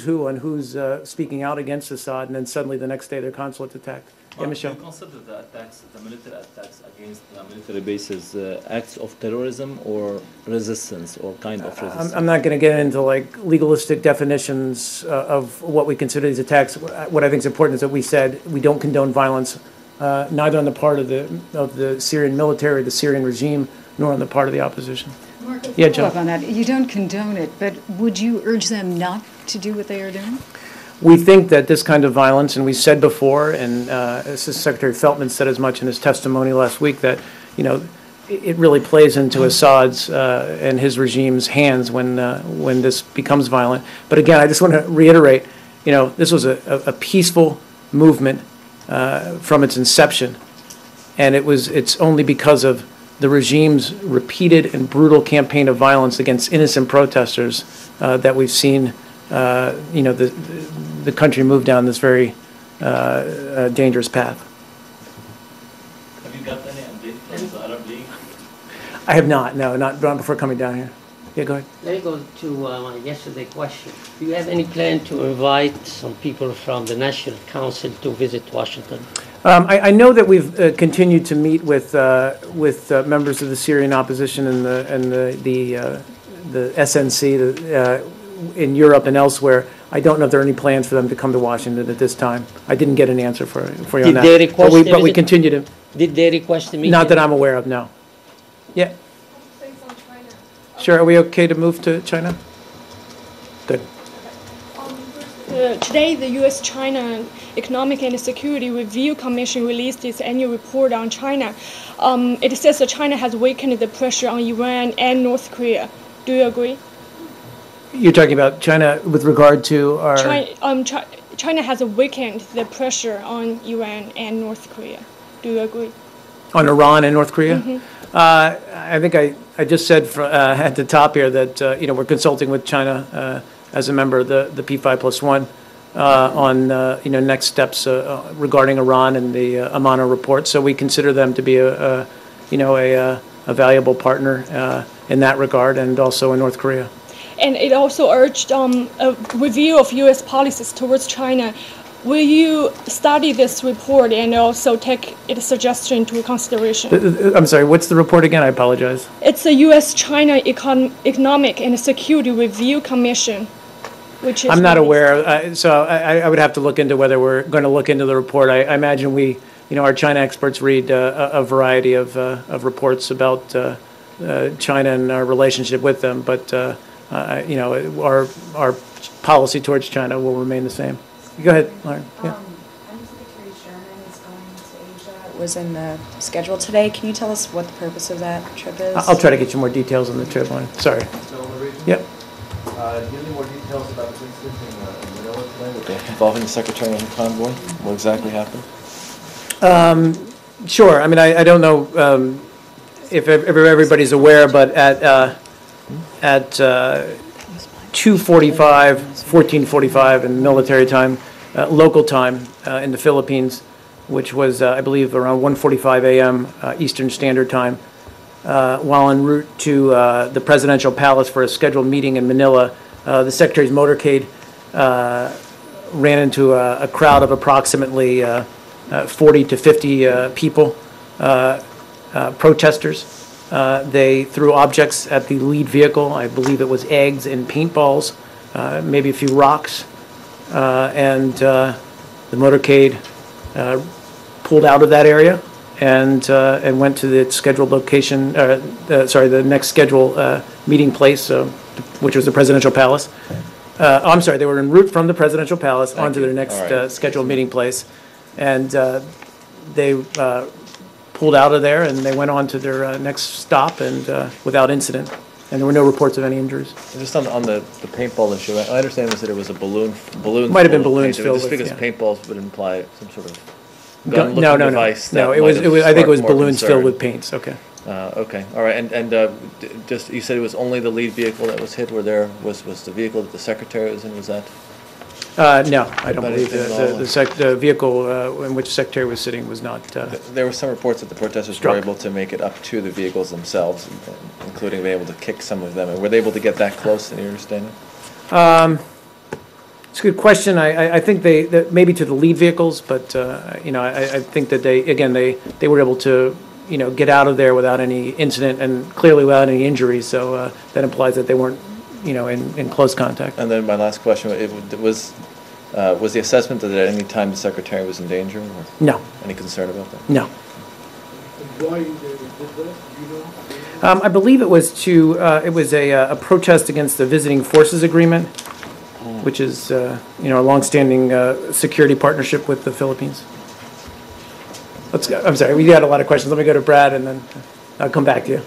who and who's speaking out against Assad, and then suddenly the next day their consulate's attacked. Yeah, Michelle. Do you consider the attacks, the military attacks against the military bases, acts of terrorism or resistance, or kind of resistance? I'm not going to get into like legalistic definitions of what we consider these attacks. What I think is important is that we said we don't condone violence, neither on the part of the Syrian military, the Syrian regime, nor on the part of the opposition. Mark, yeah, Joe. On that, you don't condone it, but would you urge them not to do what they are doing? We think that this kind of violence, and we said before, and Assistant Secretary Feltman said as much in his testimony last week, that it really plays into Assad's and his regime's hands when this becomes violent. But again, I just want to reiterate, this was a peaceful movement from its inception, and it's only because of the regime's repeated and brutal campaign of violence against innocent protesters that we've seen the country move down this very dangerous path. Have you got any update from the Arab League? I have not, no, not before coming down here. Yeah, go ahead. Let me go to my yesterday question. Do you have any plan to invite some people from the National Council to visit Washington? I know that we've continued to meet with members of the Syrian opposition and the SNC in Europe and elsewhere. I don't know if there are any plans for them to come to Washington at this time. I didn't get an answer for you on that. Did they request but we continue to. Did they request a meeting? Not that I'm aware of, no. Yeah. Sure. Are we okay to move to China? Good. Today, the U.S.-China Economic and Security Review Commission released its annual report on China. It says that China has weakened the pressure on Iran and North Korea. Do you agree? You're talking about China with regard to our... China has weakened the pressure on Iran and North Korea. Do you agree? On Iran and North Korea? Mm-hmm. I think I just said at the top here that we're consulting with China as a member of the P5+1 on next steps regarding Iran and the Amana report. So we consider them to be a valuable partner in that regard, and also in North Korea. And it also urged a review of U.S. policies towards China. Will you study this report and also take its suggestion into consideration? I'm sorry, what's the report again? I apologize. It's the U.S.-China Economic and Security Review Commission, which is... I'm not aware, so I would have to look into whether we're going to look into the report. I imagine our China experts read a variety of reports about China and our relationship with them, but our policy towards China will remain the same. Go ahead, Lauren. Yeah. Undersecretary Sherman is going to Asia. It was in the schedule today. Can you tell us what the purpose of that trip is? I'll try to get you more details on the trip, Lauren. Sorry. Still in the region? Yep. Do you have any more details about the incident in Manila today involving the Secretary and the convoy? What exactly happened? Sure. I mean, I don't know if everybody's aware, but at 2:45, 14:45 in military time, local time in the Philippines, which was, I believe, around 1:45 a.m. Eastern Standard Time, while en route to the presidential palace for a scheduled meeting in Manila, the Secretary's motorcade ran into a crowd of approximately 40 to 50 people, protesters. They threw objects at the lead vehicle. I believe it was eggs and paintballs, maybe a few rocks, and the motorcade pulled out of that area and went to the scheduled location. The next scheduled meeting place, which was the presidential palace. I'm sorry, they were en route from the presidential palace onto their next scheduled meeting place, and they pulled out of there, and they went on to their next stop, and without incident, and there were no reports of any injuries. Just on the paintball issue, I understand that it was a balloon. Might have been balloons filled just with, because paintballs would imply some sort of no, device. No, it was. I think it was balloons filled with paints. Okay. Okay. All right. And just you said it was only the lead vehicle that was hit. Was the vehicle that the Secretary was in? Was that? No, I don't believe the vehicle in which the Secretary was sitting was not. There were some reports that the protesters were able to make it up to the vehicles themselves, including being able to kick some of them. And were they able to get that close, in your understanding? It's a good question. I think that maybe to the lead vehicles, but, I think that they were able to, get out of there without any incident and clearly without any injuries. So that implies that they weren't, in close contact. And then my last question, was the assessment that at any time the Secretary was in danger? Or No, any concern about that? no. Why they did that, do you know? I believe it was a protest against the Visiting Forces Agreement, which is, a longstanding security partnership with the Philippines. Let's go. I'm sorry, we got a lot of questions. Let me go to Brad and then I'll come back to you.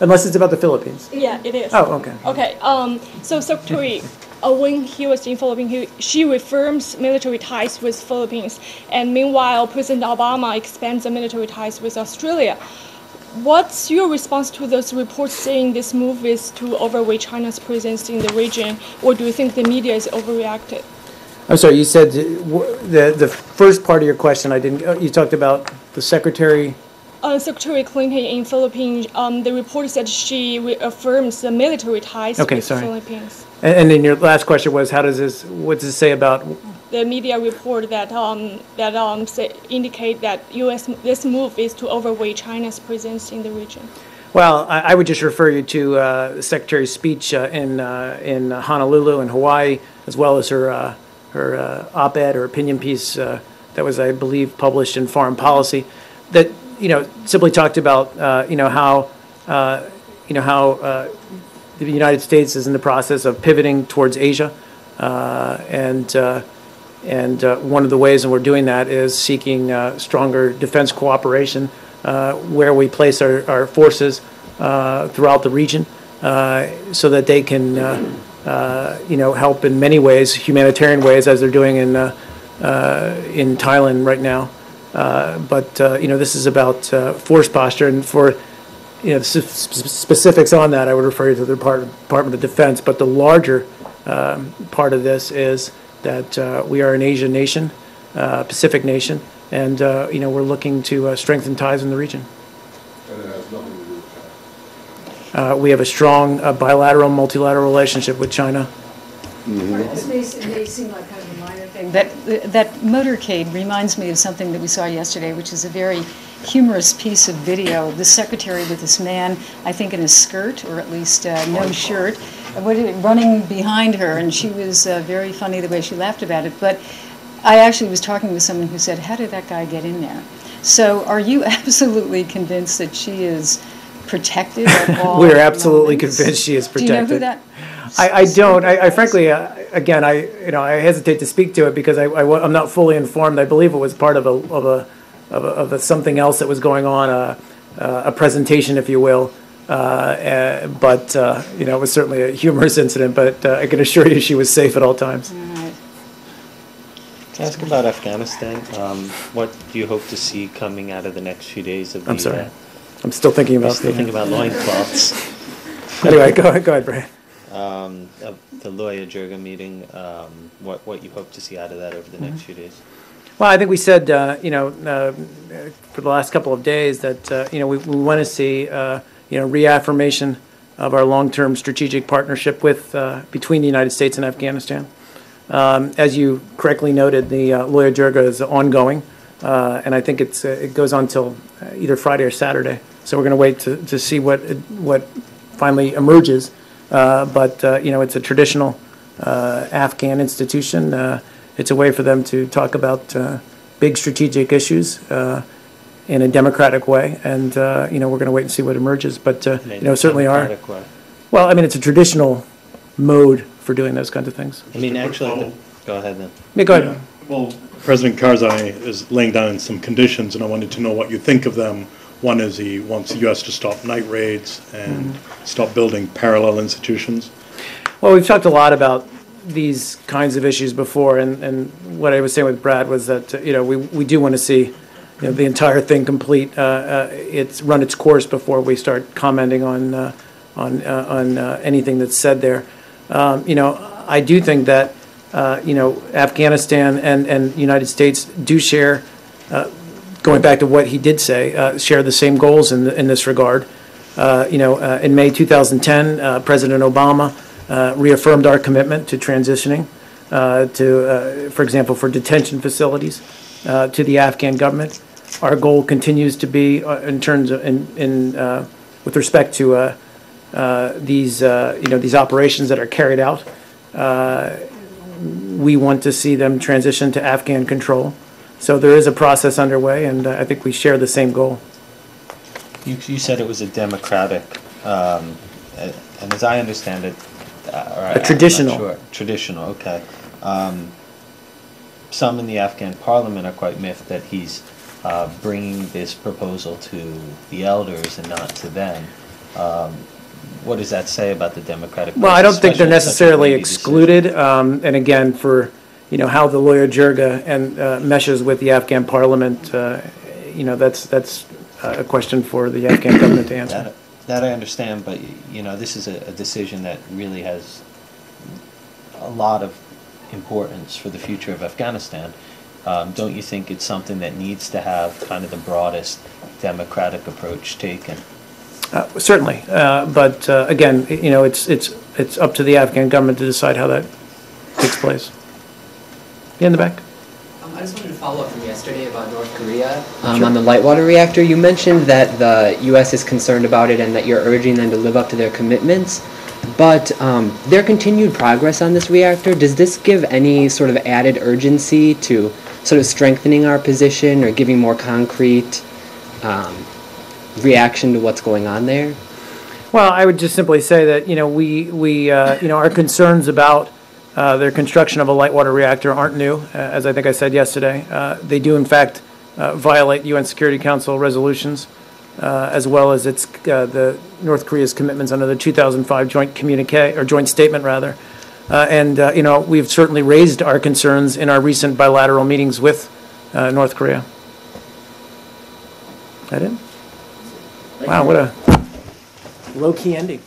Unless it's about the Philippines. Yeah, it is. Oh, okay. Okay. So Secretary, when he was in Philippines, she reaffirms military ties with Philippines, and meanwhile, President Obama expands the military ties with Australia. What's your response to those reports saying this move is to overweight China's presence in the region, or do you think the media is overreacted? I'm sorry, you said the first part of your question, I didn't, you talked about the Secretary. Secretary Clinton in Philippines, the report said she reaffirms the military ties with Philippines. And then your last question was, what does it say about? The media report that indicate that this move is to overweight China's presence in the region. Well, I would just refer you to the Secretary's speech in Honolulu in Hawaii, as well as her op-ed or opinion piece that was, I believe, published in Foreign Policy, that simply talked about how the United States is in the process of pivoting towards Asia, and one of the ways that we're doing that is seeking stronger defense cooperation where we place our forces throughout the region, so that they can help in many ways, humanitarian ways, as they're doing in Thailand right now. But this is about force posture, and for specifics on that, I would refer you to the Department of Defense. But the larger part of this is that we are an Asian nation, Pacific nation, and we're looking to strengthen ties in the region. And it has nothing to do with China. We have a strong bilateral, multilateral relationship with China. This may seem like kind of a minor thing. That motorcade reminds me of something that we saw yesterday, which is a very humorous piece of video of the secretary with this man, I think in a skirt, or at least no shirt, running behind her, and she was very funny the way she laughed about it. But I actually was talking with someone who said, how did that guy get in there? So are you absolutely convinced that she is protected at all? We're absolutely convinced she is protected. Do you know who that? I don't. I frankly, again, I hesitate to speak to it because I'm not fully informed. I believe it was part of a something else that was going on, a presentation, if you will. But it was certainly a humorous incident. But I can assure you, she was safe at all times. Right. Can I ask about Afghanistan? What do you hope to see coming out of the next few days of the? I'm sorry. I'm still thinking about. Thinking about loincloths. Anyway, go ahead, Brian. The Loya Jirga meeting, what you hope to see out of that over the next few days? Well, I think we said, for the last couple of days that, we want to see, reaffirmation of our long-term strategic partnership between the United States and Afghanistan. As you correctly noted, the Loya Jirga is ongoing, and I think it goes on till either Friday or Saturday. So we're going to wait to see what finally emerges. But it's a traditional Afghan institution. It's a way for them to talk about big strategic issues in a democratic way, and we're going to wait and see what emerges. But certainly are. Well, I mean, it's a traditional mode for doing those kinds of things. I mean, actually, go ahead then. Yeah, go ahead. Well, President Karzai is laying down some conditions, and I wanted to know what you think of them. One is he wants the U.S. to stop night raids and stop building parallel institutions. Well, we've talked a lot about these kinds of issues before, and what I was saying with Brad was that we do want to see the entire thing complete. It's run its course before we start commenting on anything that's said there. I do think that Afghanistan and the United States do share. Going back to what he did say, share the same goals in this regard. In May 2010, President Obama reaffirmed our commitment to transitioning for example, for detention facilities to the Afghan government. Our goal continues to be in terms of with respect to these these operations that are carried out. We want to see them transition to Afghan control. So there is a process underway, and I think we share the same goal. You said it was a democratic, and as I understand it, a traditional. I'm not sure. Traditional, okay. Some in the Afghan parliament are quite miffed that he's bringing this proposal to the elders and not to them. What does that say about the democratic process? Well, I don't think they're necessarily excluded. And again, for how the lawyer Jirga and meshes with the Afghan parliament, that's a question for the Afghan government to answer. That I understand, but this is a decision that really has a lot of importance for the future of Afghanistan. Don't you think it's something that needs to have kind of the broadest democratic approach taken? Certainly, but again, it's up to the Afghan government to decide how that takes place. In the back. I just wanted to follow up from yesterday about North Korea. On the light water reactor, you mentioned that the U.S. is concerned about it and that you're urging them to live up to their commitments. But their continued progress on this reactor, does this give any sort of added urgency to sort of strengthening our position or giving more concrete reaction to what's going on there? Well, I would just simply say that our concerns about their construction of a light water reactor aren't new. As I think I said yesterday, they do in fact violate UN Security Council resolutions, as well as the North Korea's commitments under the 2005 joint communique or joint statement rather. We've certainly raised our concerns in our recent bilateral meetings with North Korea. Is that it? Wow, what a low-key ending.